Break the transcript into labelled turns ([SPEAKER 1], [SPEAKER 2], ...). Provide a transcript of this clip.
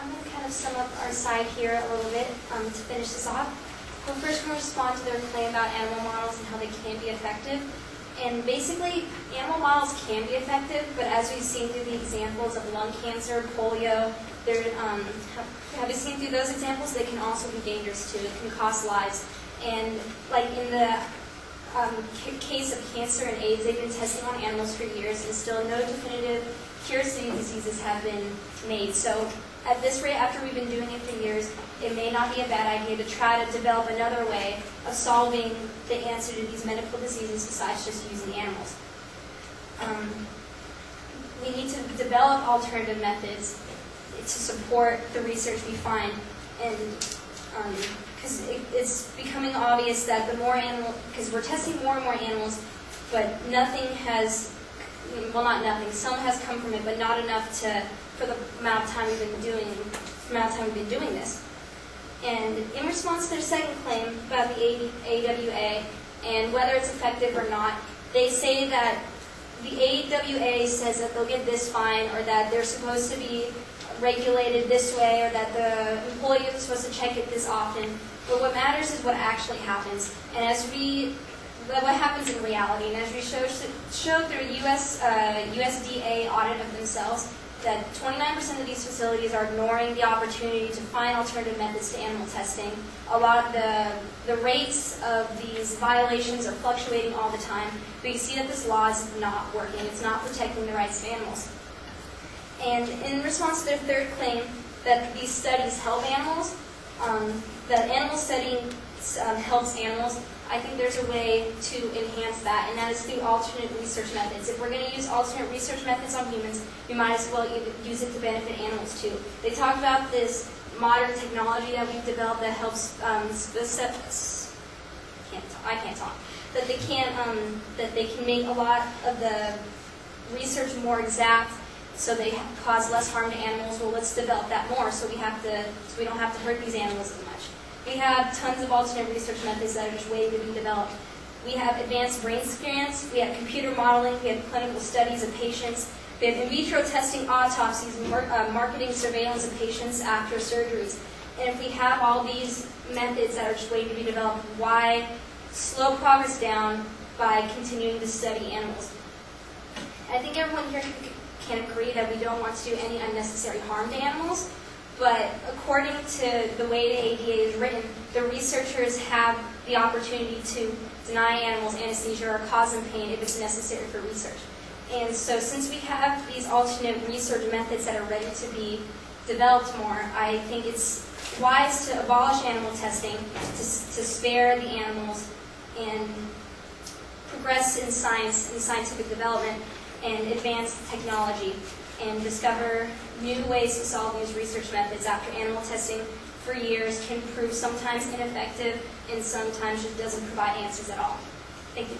[SPEAKER 1] I'm going to kind of sum up our side here a little bit to finish this off. We're first going to respond to their claim about animal models and how they can be effective. And basically, animal models can be effective, but as we've seen through the examples of lung cancer, polio, having seen through those examples, they can also be dangerous too. It can cost lives. And like in the case of cancer and AIDS, they've been testing on animals for years, and still no definitive cures to these diseases have been made. So at this rate, after we've been doing it for years, it may not be a bad idea to try to develop another way of solving the answer to these medical diseases besides just using animals. We need to develop alternative methods to support the research we find, and because it's becoming obvious that the more because we're testing more and more animals, but nothing has, well, not nothing, some has come from it, but not enough for the amount of time we've been doing this. And in response to their second claim about the AWA and whether it's effective or not, they say that the AWA says that they'll get this fine, or that they're supposed to be regulated this way, or that the employee is supposed to check it this often. But what matters is what actually happens. And what happens in reality. And as we showed through a USDA audit of themselves, that 29% of these facilities are ignoring the opportunity to find alternative methods to animal testing. A lot of the rates of these violations are fluctuating all the time, but you see that this law is not working. It's not protecting the rights of animals. And in response to their third claim that these studies help animals, that animal studying helps animals, I think there's a way to enhance that, and that is through alternate research methods. If we're going to use alternate research methods on humans, we might as well use it to benefit animals too. They talk about this modern technology that we've developed that helps that they can make a lot of the research more exact, so they cause less harm to animals. Well, let's develop that more, so we don't have to hurt these animals as much. We have tons of alternate research methods that are just waiting to be developed. We have advanced brain scans, we have computer modeling, we have clinical studies of patients, we have in vitro testing autopsies, marketing surveillance of patients after surgeries. And if we have all these methods that are just waiting to be developed, why slow progress down by continuing to study animals? I think everyone here can agree that we don't want to do any unnecessary harm to animals. But according to the way the ADA is written, the researchers have the opportunity to deny animals anesthesia or cause them pain if it's necessary for research. And so since we have these alternate research methods that are ready to be developed more, I think it's wise to abolish animal testing, to spare the animals, and progress in science and scientific development, and advance technology, and discover new ways to solve these research methods after animal testing for years can prove sometimes ineffective and sometimes just doesn't provide answers at all. Thank you.